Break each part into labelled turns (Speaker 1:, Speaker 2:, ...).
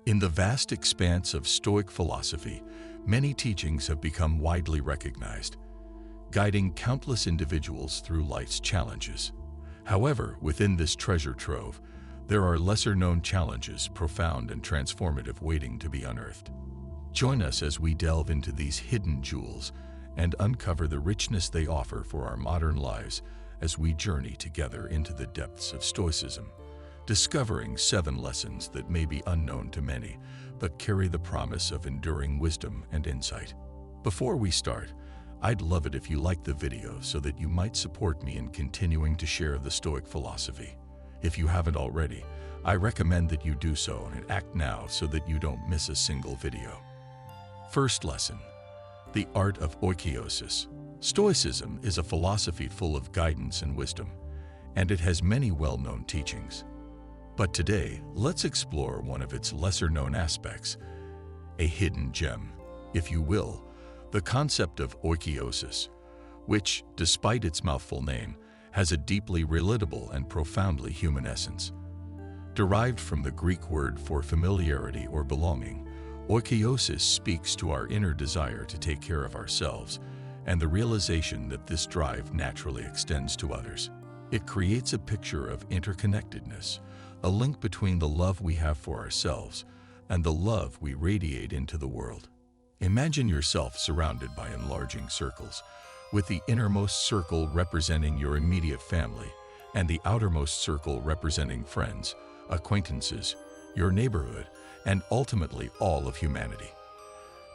Speaker 1: In the vast expanse of Stoic philosophy, many teachings have become widely recognized, guiding countless individuals through life's challenges. However, within this treasure trove, there are lesser-known challenges, profound and transformative, waiting to be unearthed. Join us as we delve into these hidden jewels and uncover the richness they offer for our modern lives as we journey together into the depths of Stoicism, discovering 7 lessons that may be unknown to many, but carry the promise of enduring wisdom and insight. Before we start, I'd love it if you liked the video so that you might support me in continuing to share the Stoic philosophy. If you haven't already, I recommend that you do so and act now so that you don't miss a single video. First lesson: the art of oikeiosis. Stoicism is a philosophy full of guidance and wisdom, and it has many well-known teachings. But today, let's explore one of its lesser-known aspects, a hidden gem, if you will, the concept of oikeiosis, which, despite its mouthful name, has a deeply relatable and profoundly human essence. Derived from the Greek word for familiarity or belonging, oikeiosis speaks to our inner desire to take care of ourselves and the realization that this drive naturally extends to others. It creates a picture of interconnectedness, a link between the love we have for ourselves and the love we radiate into the world. Imagine yourself surrounded by enlarging circles, with the innermost circle representing your immediate family and the outermost circle representing friends, acquaintances, your neighborhood, and ultimately all of humanity.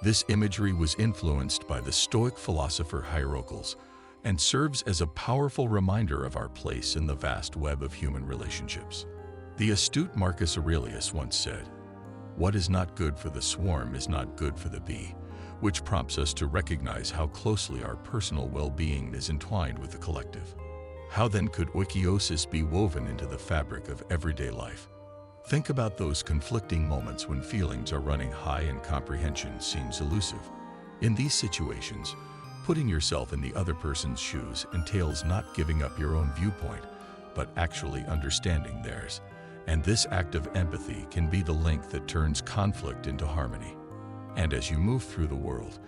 Speaker 1: This imagery was influenced by the Stoic philosopher Hierocles and serves as a powerful reminder of our place in the vast web of human relationships. The astute Marcus Aurelius once said, "What is not good for the swarm is not good for the bee," which prompts us to recognize how closely our personal well-being is entwined with the collective. How then could oikeiosis be woven into the fabric of everyday life? Think about those conflicting moments when feelings are running high and comprehension seems elusive. In these situations, putting yourself in the other person's shoes entails not giving up your own viewpoint, but actually understanding theirs. And this act of empathy can be the link that turns conflict into harmony. And as you move through the world,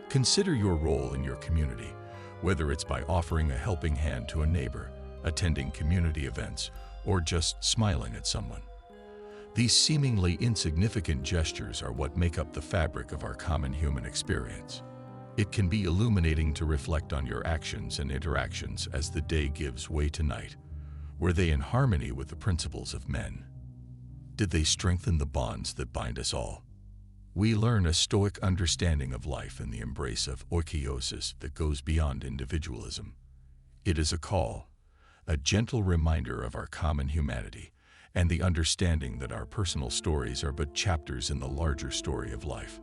Speaker 1: consider your role in your community, whether it's by offering a helping hand to a neighbor, attending community events, or just smiling at someone. These seemingly insignificant gestures are what make up the fabric of our common human experience. It can be illuminating to reflect on your actions and interactions as the day gives way to night. Were they in harmony with the principles of men? Did they strengthen the bonds that bind us all? We learn a Stoic understanding of life in the embrace of oikeiosis that goes beyond individualism. It is a call, a gentle reminder of our common humanity, and the understanding that our personal stories are but chapters in the larger story of life.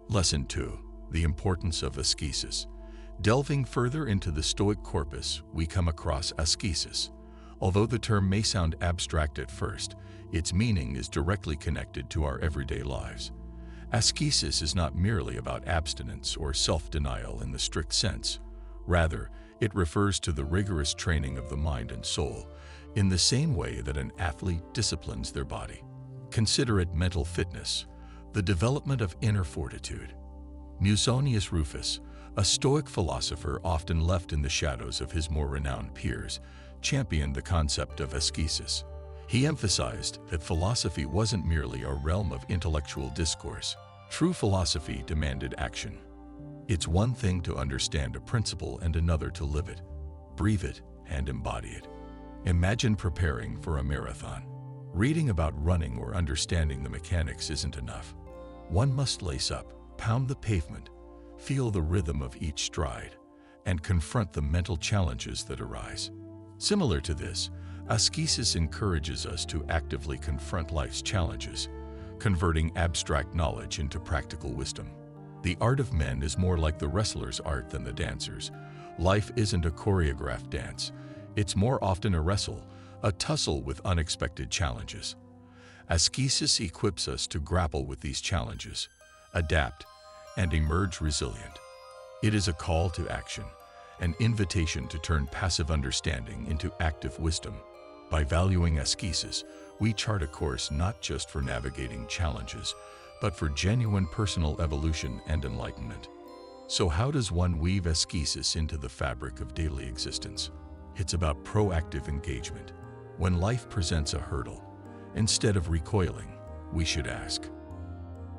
Speaker 1: Lesson 2: the importance of ascesis. Delving further into the Stoic corpus, we come across ascesis. Although the term may sound abstract at first, its meaning is directly connected to our everyday lives. Ascesis is not merely about abstinence or self-denial in the strict sense. Rather, it refers to the rigorous training of the mind and soul, in the same way that an athlete disciplines their body. Consider it mental fitness, the development of inner fortitude. Musonius Rufus, a Stoic philosopher often left in the shadows of his more renowned peers, championed the concept of ascesis. He emphasized that philosophy wasn't merely a realm of intellectual discourse. True philosophy demanded action. It's one thing to understand a principle and another to live it, breathe it, and embody it. Imagine preparing for a marathon. Reading about running or understanding the mechanics isn't enough. One must lace up, pound the pavement, feel the rhythm of each stride, and confront the mental challenges that arise. Similar to this, ascesis encourages us to actively confront life's challenges, converting abstract knowledge into practical wisdom. The art of men is more like the wrestler's art than the dancer's. Life isn't a choreographed dance. It's more often a wrestle, a tussle with unexpected challenges. Ascesis equips us to grapple with these challenges, adapt, and emerge resilient. It is a call to action, an invitation to turn passive understanding into active wisdom. By valuing ascesis, we chart a course not just for navigating challenges, but for genuine personal evolution and enlightenment. So how does one weave ascesis into the fabric of daily existence? It's about proactive engagement. When life presents a hurdle, instead of recoiling, we should ask.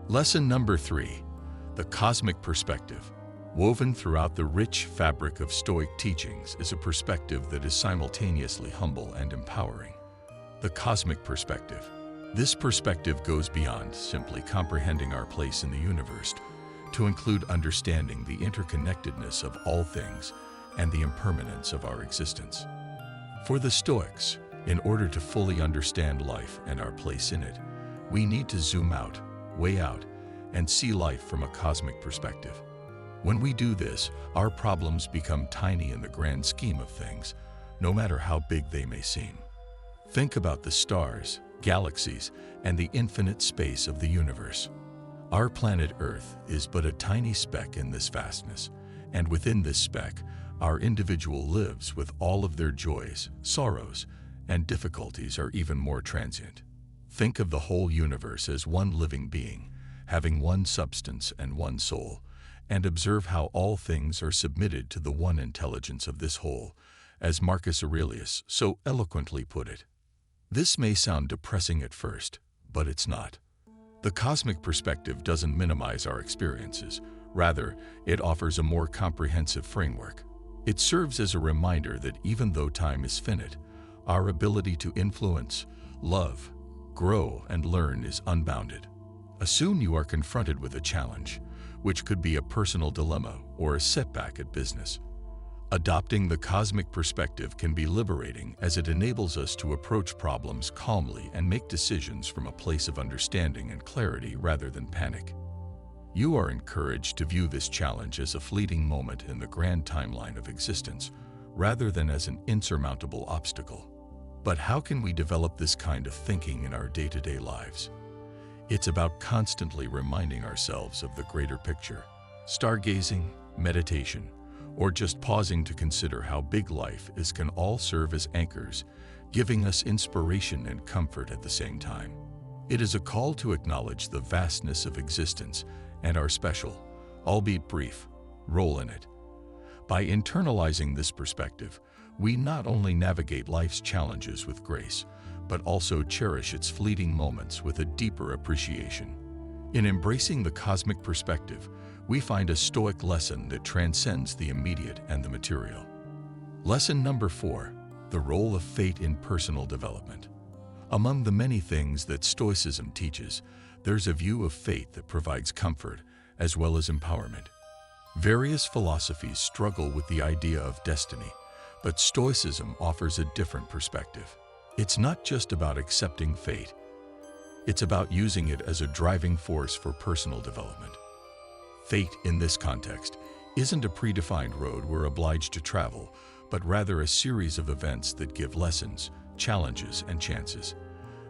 Speaker 1: Lesson number 3, the cosmic perspective. Woven throughout the rich fabric of Stoic teachings is a perspective that is simultaneously humble and empowering. The cosmic perspective. This perspective goes beyond simply comprehending our place in the universe to include understanding the interconnectedness of all things and the impermanence of our existence. For the Stoics, in order to fully understand life and our place in it, we need to zoom out, weigh out, and see life from a cosmic perspective. When we do this, our problems become tiny in the grand scheme of things, no matter how big they may seem. Think about the stars, galaxies, and the infinite space of the universe. Our planet Earth is but a tiny speck in this vastness, and within this speck, our individual lives with all of their joys, sorrows, and difficulties are even more transient. Think of the whole universe as one living being, having one substance and one soul, and observe how all things are submitted to the one intelligence of this whole, as Marcus Aurelius so eloquently put it. This may sound depressing at first, but it's not. The cosmic perspective doesn't minimize our experiences. Rather, it offers a more comprehensive framework. It serves as a reminder that even though time is finite, our ability to influence, love, grow, and learn is unbounded. Assume you are confronted with a challenge, which could be a personal dilemma or a setback at business. Adopting the cosmic perspective can be liberating as it enables us to approach problems calmly and make decisions from a place of understanding and clarity rather than panic. You are encouraged to view this challenge as a fleeting moment in the grand timeline of existence, rather than as an insurmountable obstacle. But how can we develop this kind of thinking in our day-to-day lives? It's about constantly reminding ourselves of the greater picture. Stargazing, meditation, or just pausing to consider how big life is can all serve as anchors, giving us inspiration and comfort at the same time. It is a call to acknowledge the vastness of existence and our special, albeit brief, role in it. By internalizing this perspective, we not only navigate life's challenges with grace, but also cherish its fleeting moments with a deeper appreciation. In embracing the cosmic perspective, we find a Stoic lesson that transcends the immediate and the material. Lesson number 4, the role of fate in personal development. Among the many things that Stoicism teaches, there's a view of fate that provides comfort as well as empowerment. Various philosophies struggle with the idea of destiny, but Stoicism offers a different perspective. It's not just about accepting fate. It's about using it as a driving force for personal development. Fate, in this context, isn't a predefined road we're obliged to travel, but rather a series of events that give lessons, challenges, and chances.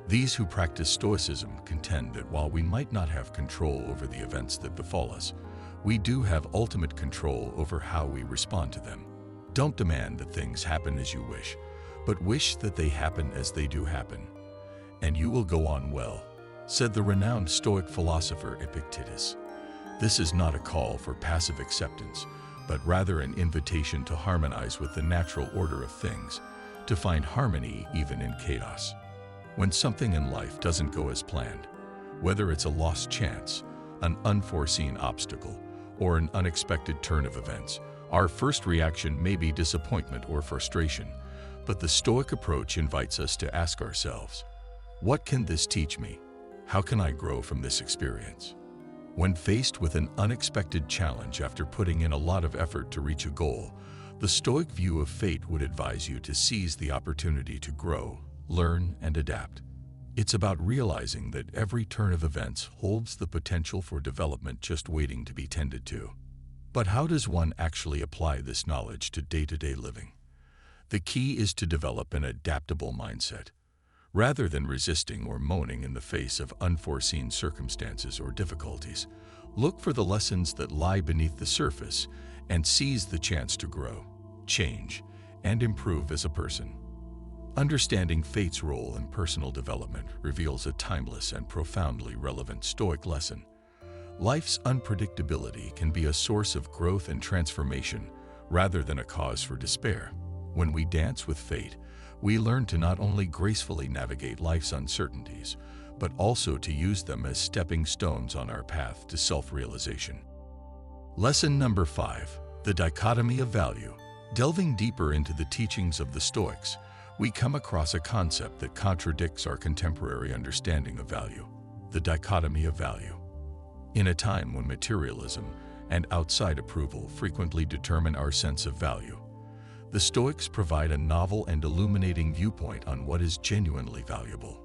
Speaker 1: These who practice Stoicism contend that while we might not have control over the events that befall us, we do have ultimate control over how we respond to them. Don't demand that things happen as you wish, but wish that they happen as they do happen, and you will go on well, said the renowned Stoic philosopher Epictetus. This is not a call for passive acceptance, but rather an invitation to harmonize with the natural order of things, to find harmony even in chaos. When something in life doesn't go as planned, whether it's a lost chance, an unforeseen obstacle, or an unexpected turn of events, our first reaction may be disappointment or frustration, but the Stoic approach invites us to ask ourselves, what can this teach me? How can I grow from this experience? When faced with an unexpected challenge after putting in a lot of effort to reach a goal, the Stoic view of fate would advise you to seize the opportunity to grow, learn, and adapt. It's about realizing that every turn of events holds the potential for development just waiting to be tended to. But how does one actually apply this knowledge to day-to-day living? The key is to develop an adaptable mindset. Rather than resisting or moaning in the face of unforeseen circumstances or difficulties, look for the lessons that lie beneath the surface and seize the chance to grow, change, and improve as a person. Understanding fate's role in personal development reveals a timeless and profoundly relevant Stoic lesson. Life's unpredictability can be a source of growth and transformation rather than a cause for despair. When we dance with fate, we learn to not only gracefully navigate life's uncertainties, but also to use them as stepping stones on our path to self-realization. Lesson number 5, the dichotomy of value. Delving deeper into the teachings of the Stoics, we come across a concept that contradicts our contemporary understanding of value: the dichotomy of value. In a time when materialism and outside approval frequently determine our sense of value, the Stoics provide a novel and illuminating viewpoint on what is genuinely valuable.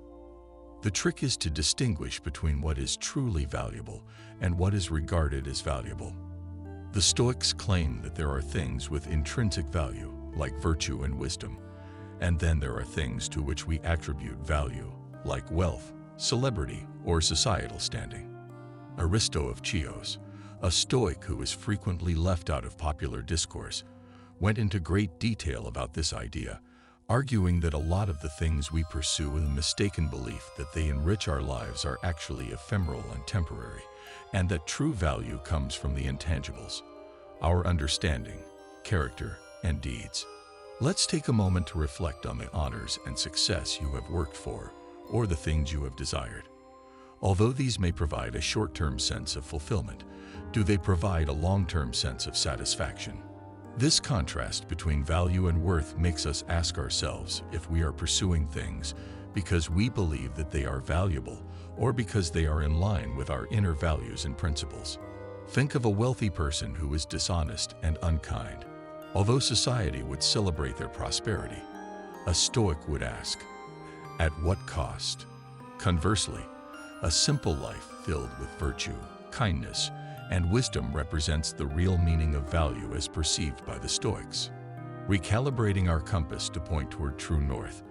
Speaker 1: The trick is to distinguish between what is truly valuable and what is regarded as valuable. The Stoics claim that there are things with intrinsic value, like virtue and wisdom, and then there are things to which we attribute value, like wealth, celebrity, or societal standing. Aristo of Chios, a Stoic who is frequently left out of popular discourse, went into great detail about this idea, arguing that a lot of the things we pursue with a mistaken belief that they enrich our lives are actually ephemeral and temporary, and that true value comes from the intangibles: our understanding, character, and deeds. Let's take a moment to reflect on the honors and success you have worked for, or the things you have desired. Although these may provide a short-term sense of fulfillment, do they provide a long-term sense of satisfaction? This contrast between value and worth makes us ask ourselves if we are pursuing things because we believe that they are valuable or because they are in line with our inner values and principles. Think of a wealthy person who is dishonest and unkind. Although society would celebrate their prosperity, a Stoic would ask, at what cost? Conversely, a simple life filled with virtue, kindness, and wisdom represents the real meaning of value as perceived by the Stoics. Recalibrating our compass to point toward true north,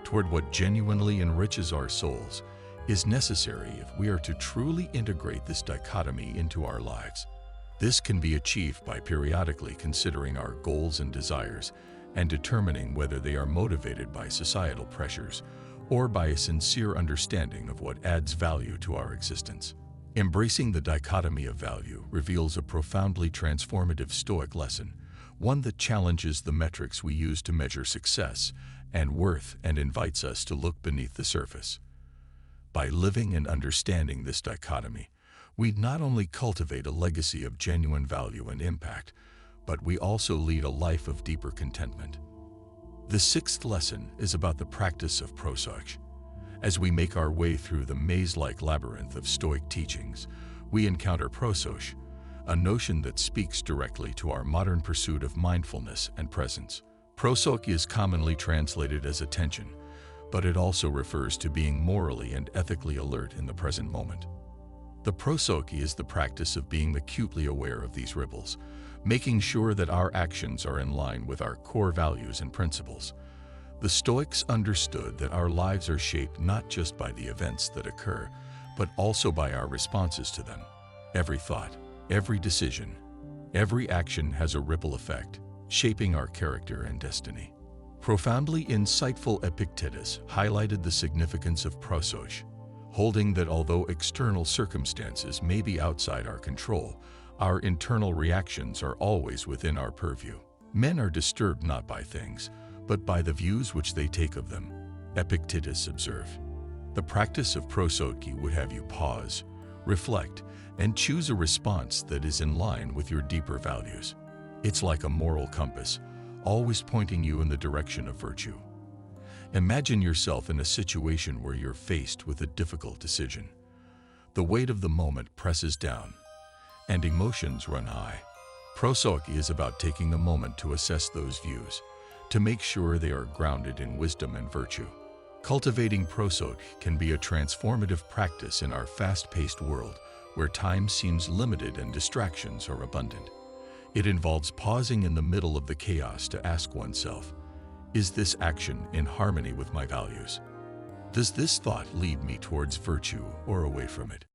Speaker 1: toward what genuinely enriches our souls, is necessary if we are to truly integrate this dichotomy into our lives. This can be achieved by periodically considering our goals and desires and determining whether they are motivated by societal pressures or by a sincere understanding of what adds value to our existence. Embracing the dichotomy of value reveals a profoundly transformative Stoic lesson, one that challenges the metrics we use to measure success and worth and invites us to look beneath the surface. By living and understanding this dichotomy, we not only cultivate a legacy of genuine value and impact, but we also lead a life of deeper contentment. The 6th lesson is about the practice of proseuch. As we make our way through the maze-like labyrinth of Stoic teachings, we encounter proseuch, a notion that speaks directly to our modern pursuit of mindfulness and presence. Proseuch is commonly translated as attention, but it also refers to being morally and ethically alert in the present moment. The proseuch is the practice of being acutely aware of these ripples, making sure that our actions are in line with our core values and principles. The Stoics understood that our lives are shaped not just by the events that occur, but also by our responses to them. Every thought, every decision, every action has a ripple effect, shaping our character and destiny. Profoundly insightful Epictetus highlighted the significance of proseuch, holding that although external circumstances may be outside our control, our internal reactions are always within our purview. Men are disturbed not by things, but by the views which they take of them, Epictetus observed. The practice of proseuche would have you pause, reflect, and choose a response that is in line with your deeper values. It's like a moral compass, always pointing you in the direction of virtue. Imagine yourself in a situation where you're faced with a difficult decision. The weight of the moment presses down, and emotions run high. Proseuche is about taking a moment to assess those views, to make sure they are grounded in wisdom and virtue. Cultivating proseuche can be a transformative practice in our fast-paced world, where time seems limited and distractions are abundant. It involves pausing in the middle of the chaos to ask oneself, is this action in harmony with my values? Does this thought lead me towards virtue or away from it?